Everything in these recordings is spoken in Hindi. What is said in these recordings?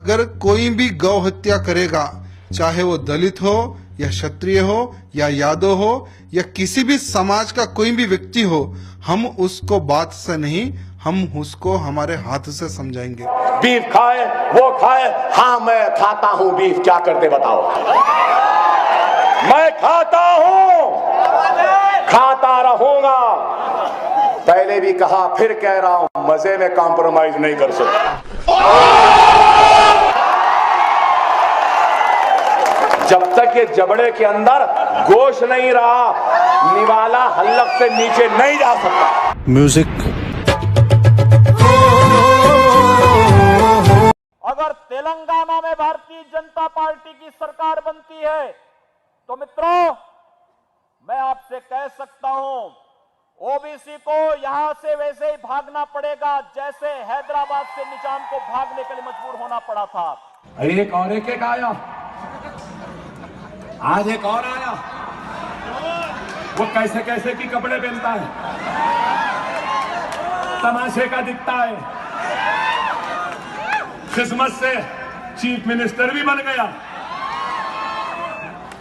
अगर कोई भी गौ हत्या करेगा, चाहे वो दलित हो या क्षत्रिय हो या यादव हो या किसी भी समाज का कोई भी व्यक्ति हो, हम उसको बात से नहीं, हम उसको हमारे हाथ से समझाएंगे। बीफ खाए वो खाए, हाँ मैं खाता हूँ बीफ, क्या करते बताओ। मैं खाता हूँ, खाता रहूंगा। पहले भी कहा, फिर कह रहा हूं, मजे में कॉम्प्रोमाइज नहीं कर सकता। जब तक ये जबड़े के अंदर गोश्त नहीं रहा, निवाला हल्लक से नीचे नहीं जा सकता। म्यूजिक। अगर तेलंगाना में भारतीय जनता पार्टी की सरकार बनती है तो मित्रों, मैं आपसे कह सकता हूं, ओबीसी को यहां से वैसे ही भागना पड़ेगा जैसे हैदराबाद से निजाम को भागने के लिए मजबूर होना पड़ा था। एक और एक आया, आज एक और आया। वो कैसे कैसे की कपड़े पहनता है, तमाशे का दिखता है, किस्मत से चीफ मिनिस्टर भी बन गया।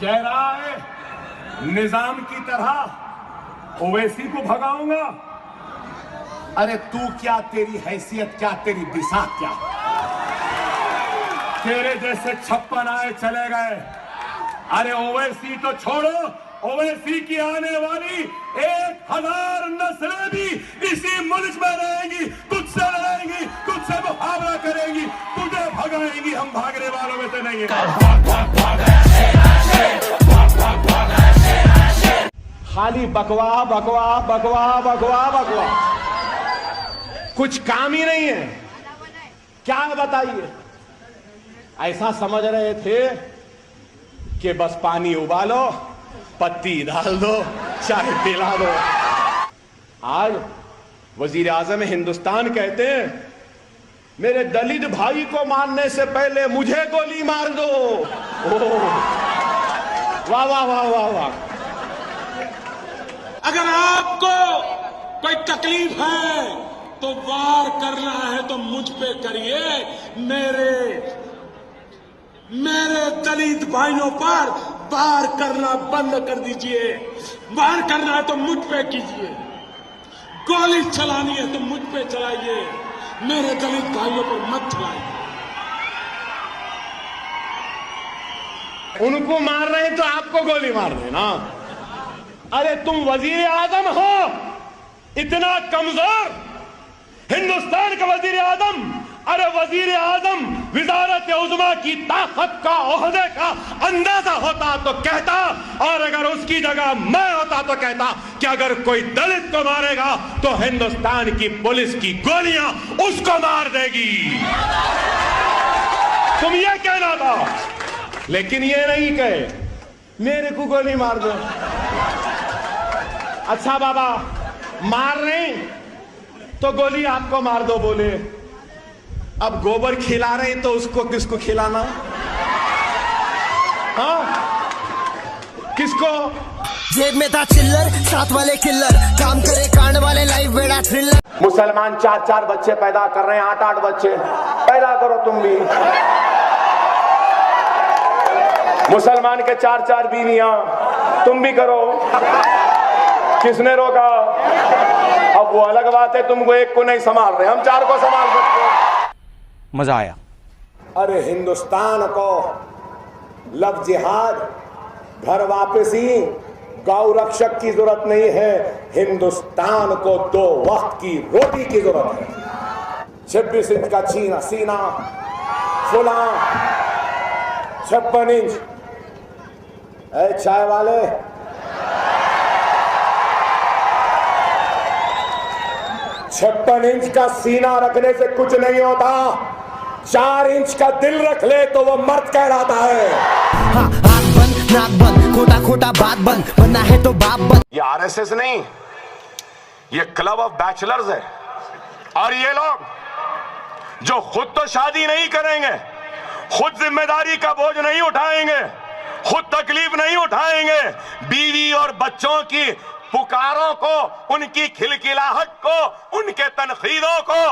कह रहा है निजाम की तरह ओवैसी को भगाऊंगा। अरे तू क्या, तेरी हैसियत क्या, तेरी दिशा क्या। तेरे जैसे 56 आए चले गए। अरे ओवैसी तो छोड़ो, ओवैसी की आने वाली 1000 नस्लें भी इसी मुल्क में रहेंगी, तुझसे लड़ेंगी, तुझसे मुकाबला करेंगी, तुझे भगाएंगी। हम भागने वालों में से नहीं है। खाली बकवा बकवा बकवा बकवा बकवा, कुछ काम ही नहीं है। क्या बताइए, ऐसा समझ रहे थे कि बस पानी उबालो, पत्ती डाल दो, चाय पिला दो। आज वजीर आजम हिंदुस्तान कहते हैं, मेरे दलित भाई को मारने से पहले मुझे गोली मार दो। वाह वाह वाह वाह वाह। अगर आपको कोई तकलीफ है तो वार करना है तो मुझ पे करिए। मेरे दलित भाइयों पर वार करना बंद कर दीजिए। वार करना है तो मुझ पे कीजिए, गोली चलानी है तो मुझ पे चलाइए, मेरे दलित भाइयों पर मत चलाइए। उनको मार रहे हैं तो आपको गोली मार देना। अरे तुम वजीर आजम हो, इतना कमजोर हिंदुस्तान का वजीर आजम। अरे वजीर आजम विजारत उज़्मा की ताकत का, ओहदे का अंदाजा होता तो कहता, और अगर उसकी जगह मैं होता तो कहता कि अगर कोई दलित को मारेगा तो हिंदुस्तान की पुलिस की गोलियां उसको मार देगी। तुम ये कहना था, लेकिन ये नहीं कहे मेरे को गोली मार दो। अच्छा बाबा, मार नहीं तो गोली आपको मार दो बोले। अब गोबर खिला रहे तो उसको किसको खिलाना? हाँ, किसको? जेब में था चिल्लर, साथ वाले किल्लर, काम करे कांड वाले, लाइव बेड़ा थ्रिलर। मुसलमान 4-4 बच्चे पैदा कर रहे हैं, 8-8 बच्चे पैदा करो तुम भी। मुसलमान के 4-4 बीवियां, तुम भी करो। किसने रोका? अब वो अलग बात है, तुमको एक को नहीं संभाल रहे, हम 4 को संभाल सकते हैं। मजा आया। अरे हिंदुस्तान को लव जिहाद, घर वापसी, गौ रक्षक की जरूरत नहीं है। हिंदुस्तान को 2 वक्त की रोटी की जरूरत है। 26 इंच का सीना, फुला 56 इंच। चाय वाले, छप्पन इंच का सीना रखने से कुछ नहीं होता। 4 इंच का दिल रख ले तो वो मर्द कहलाता है। हाँ, आँख बंद, नाक बंद, खोटा खोटा बात बंद, बनना है तो बाप बंद। ये आरएसएस नहीं, ये क्लब ऑफ बैचलर्स है। और ये लोग जो खुद तो शादी नहीं करेंगे, खुद जिम्मेदारी का बोझ नहीं उठाएंगे, खुद तकलीफ नहीं उठाएंगे, बीवी और बच्चों की पुकारों को, उनकी खिलखिलाहट को, उनके तनखीदों को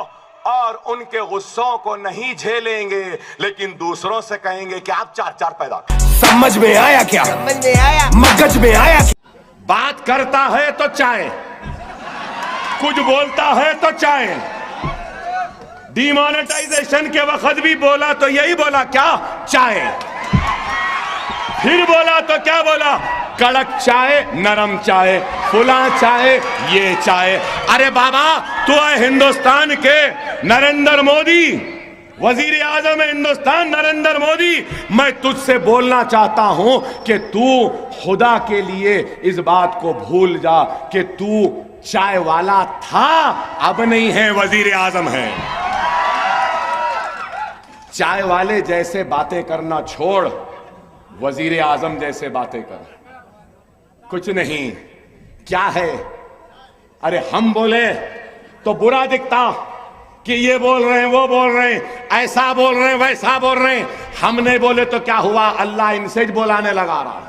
और उनके गुस्सों को नहीं झेलेंगे, लेकिन दूसरों से कहेंगे कि आप 4-4 पैदा करें। समझ में आया क्या? समझ में आया, मगज में आया। बात करता है तो चाहे, कुछ बोलता है तो चाहे। डिमोनेटाइजेशन के वक्त भी बोला तो यही बोला, क्या चाहे। फिर बोला तो क्या बोला, कड़क चाय, नरम चाय, फुला चाय, ये चाय। अरे बाबा, तू है हिंदुस्तान के नरेंद्र मोदी, वजीर आजम हिंदुस्तान नरेंद्र मोदी। मैं तुझसे बोलना चाहता हूं कि तू खुदा के लिए इस बात को भूल जा कि तू चाय वाला था, अब नहीं है, वजीर आजम है। चाय वाले जैसे बातें करना छोड़, वजीर आजम जैसे बातें कर। कुछ नहीं, क्या है? अरे हम बोले तो बुरा दिखता कि ये बोल रहे हैं, वो बोल रहे हैं, ऐसा बोल रहे हैं, वैसा बोल रहे हैं। हम नहीं बोले तो क्या हुआ, अल्लाह इनसे बुलाने लगा रहा।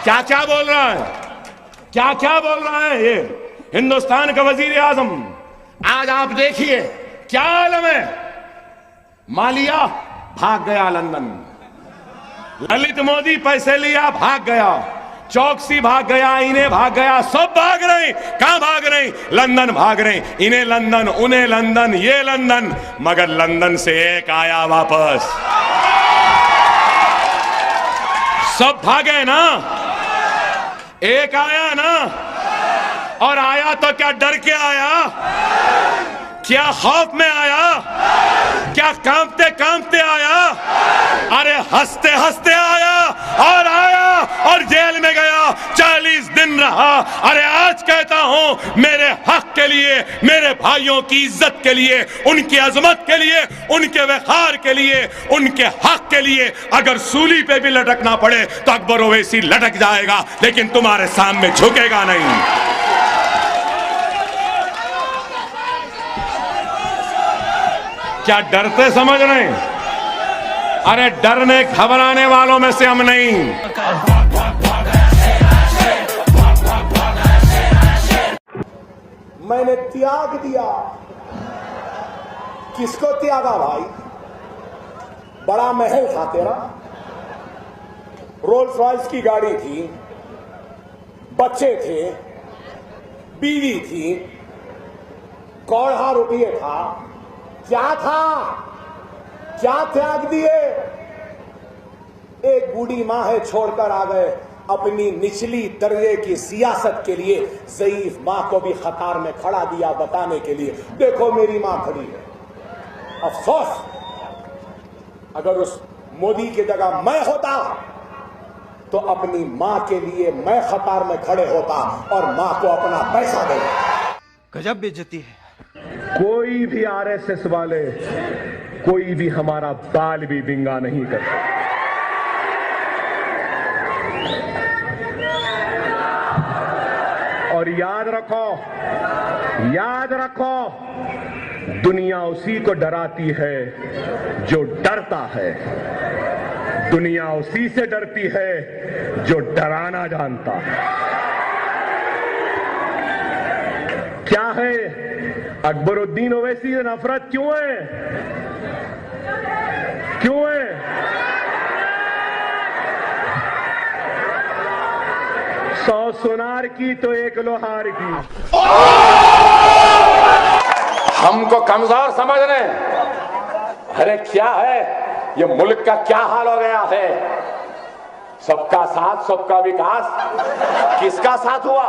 क्या क्या बोल रहा है, क्या क्या बोल रहा है ये हिंदुस्तान का वजीर आजम। आज आप देखिए क्या आलम है। मालिया भाग गया लंदन, ललित मोदी पैसे लिया भाग गया, चौकसी भाग गया, इन्हें भाग गया, सब भाग रहे। कहां भाग रहे? लंदन भाग रहे। इन्हें लंदन, उन्हें लंदन, ये लंदन, मगर लंदन से एक आया वापस। सब भागे ना, एक आया ना। और आया तो क्या डर के आया, क्या खौफ में आया, क्या कांपते कांपते आया? अरे हंसते हंसते आया और जेल में गया, 40 दिन रहा। अरे आज कहता हूं, मेरे हक के लिए, मेरे भाइयों की इज्जत के लिए, उनकी अजमत के लिए, उनके वक़ार के लिए, उनके हक के लिए अगर सूली पे भी लटकना पड़े तो अकबर ओवैसी लटक जाएगा, लेकिन तुम्हारे सामने झुकेगा नहीं। क्या डरते समझ रहे हैं? अरे डरने घबराने वालों में से हम नहीं। मैंने त्याग दिया। किसको त्यागा भाई? बड़ा महल था तेरा, रोल्स रॉयस की गाड़ी थी, बच्चे थे, बीवी थी, कौड़ा रुपये था, क्या था? क्या त्याग दिए? एक बूढ़ी मां है, छोड़कर आ गए अपनी निचली दर्जे की सियासत के लिए। ज़ईफ मां को भी खतार में खड़ा दिया बताने के लिए, देखो मेरी मां खड़ी है। अफसोस, अगर उस मोदी की जगह मैं होता तो अपनी मां के लिए मैं खतार में खड़े होता और मां को अपना पैसा देता। गजब बेइज्जती है। कोई भी आरएसएस वाले, कोई भी हमारा बाल भी बिंगा नहीं कर सकता। और याद रखो, दुनिया उसी को डराती है जो डरता है। दुनिया उसी से डरती है जो डराना जानता है। क्या है? अकबरुद्दीन ओवैसी से नफरत क्यों है? क्यों है? सौ सुनार की तो एक लोहार की। हमको कमजोर समझ रहे हैं? अरे क्या है ये मुल्क का क्या हाल हो गया है? सबका साथ सबका विकास। किसका साथ हुआ?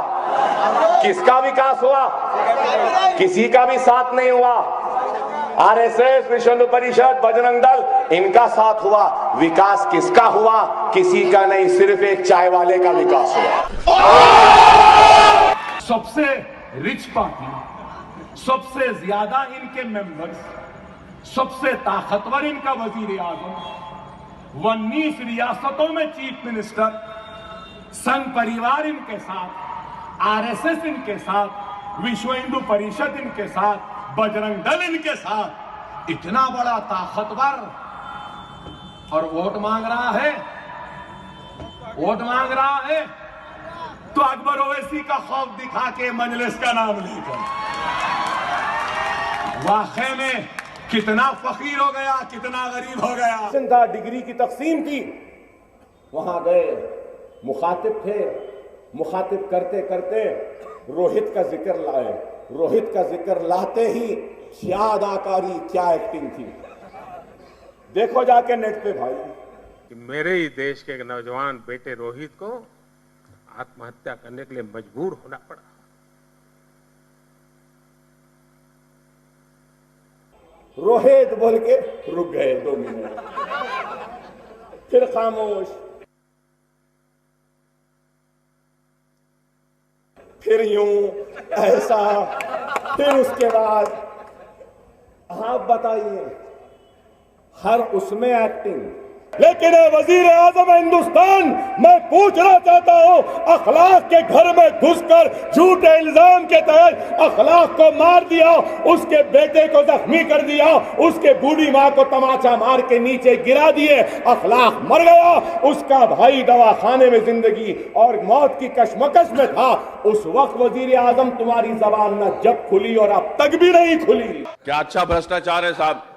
किसका विकास हुआ? किसी का भी साथ नहीं हुआ। आरएसएस, विश्व हिंदू परिषद, बजरंग दल, इनका साथ हुआ। विकास किसका हुआ? किसी का नहीं, सिर्फ एक चाय वाले का विकास हुआ। सबसे रिच पार्टी, सबसे ज्यादा इनके मेंबर्स, सबसे ताकतवर इनका वजीर आजम, 19 रियासतों में चीफ मिनिस्टर, संघ परिवार इनके साथ, आरएसएस इनके साथ, विश्व हिंदू परिषद इनके साथ, बजरंग दल इनके साथ, इतना बड़ा ताकतवर, और वोट मांग रहा है। वोट मांग रहा है तो अकबर ओवैसी का खौफ दिखा के मजलिस का नाम लेकर। वाकई में कितना फकीर हो गया, कितना गरीब हो गया। था, डिग्री की तकसीम थी, वहां गए, मुखातिब थे, मुखातिब करते करते रोहित का जिक्र लाए। रोहित का जिक्र लाते ही क्या अदाकारी, क्या एक्टिंग थी, देखो जाके नेट पे भाई। कि मेरे ही देश के एक नौजवान बेटे रोहित को आत्महत्या करने के लिए मजबूर होना पड़ा। रोहित बोल के रुक गए 2 मिनट, फिर खामोश, फिर यूं ऐसा, फिर उसके बाद आप बताइए, हर उसमें एक्टिंग। लेकिन वजीर आजम हिंदुस्तान, मैं पूछना चाहता हूं, अखलाक के घर में घुसकर झूठे इल्जाम के तहत अखलाक को मार दिया, उसके बेटे को जख्मी कर दिया, उसके बूढ़ी मां को तमाचा मार के नीचे गिरा दिए, अखलाक मर गया, उसका भाई दवाखाने में जिंदगी और मौत की कशमकश में था। उस वक्त वजीर आजम तुम्हारी जबान न जब खुली और अब तक भी नहीं खुली। क्या अच्छा भ्रष्टाचार है साहब?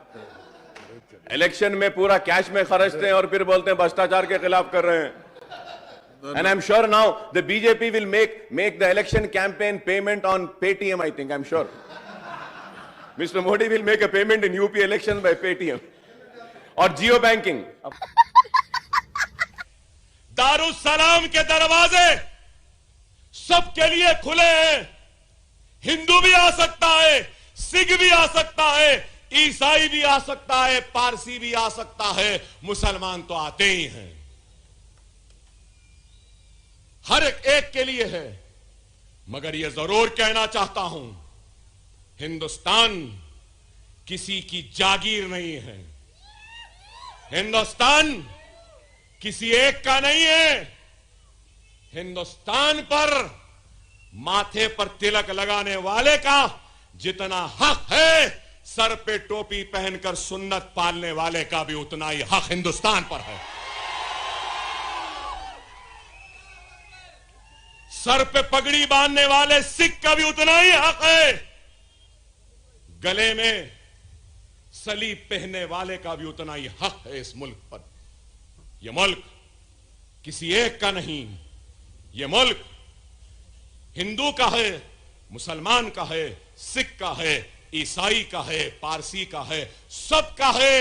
इलेक्शन में पूरा कैश में खर्चते हैं और फिर बोलते हैं भ्रष्टाचार के खिलाफ कर रहे हैं। And I'm sure now the BJP will make the election campaign payment on Paytm. I think, I'm sure. Mr. Modi will make a payment in UP elections by Paytm और जियो बैंकिंग। दारुस्सलाम के दरवाजे सबके लिए खुले हैं। हिंदू भी आ सकता है, सिख भी आ सकता है, ईसाई भी आ सकता है, पारसी भी आ सकता है, मुसलमान तो आते ही हैं। हर एक के लिए है। मगर यह जरूर कहना चाहता हूं, हिंदुस्तान किसी की जागीर नहीं है, हिंदुस्तान किसी एक का नहीं है। हिंदुस्तान पर माथे पर तिलक लगाने वाले का जितना हक है, सर पे टोपी पहनकर सुन्नत पालने वाले का भी उतना ही हक हिंदुस्तान पर है। सर पे पगड़ी बांधने वाले सिख का भी उतना ही हक है। गले में सलीब पहनने वाले का भी उतना ही हक है इस मुल्क पर। यह मुल्क किसी एक का नहीं, यह मुल्क हिंदू का है, मुसलमान का है, सिख का है, ईसाई का है, पारसी का है, सबका है।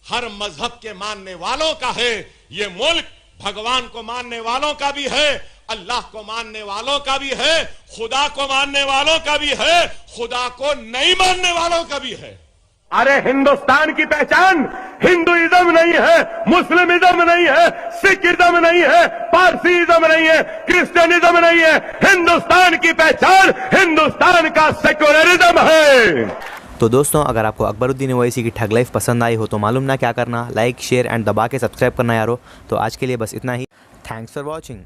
हर मजहब के मानने वालों का है। यह मुल्क भगवान को मानने वालों का भी है, अल्लाह को मानने वालों का भी है, खुदा को मानने वालों का भी है, खुदा को नहीं मानने वालों का भी है। अरे हिंदुस्तान की पहचान हिंदुइज्म नहीं है, मुस्लिमिज्म नहीं है, सिखिज्म नहीं है, पारसीइज्म नहीं है, क्रिश्चियनिज्म नहीं है। हिंदुस्तान की पहचान हिंदुस्तान का सेक्युलरिज्म है। तो दोस्तों, अगर आपको अकबरुद्दीन ओवैसी की ठग लाइफ पसंद आई हो तो मालूम ना क्या करना, लाइक शेयर एंड दबा के सब्सक्राइब करना यारो। तो आज के लिए बस इतना ही। Thanks for watching.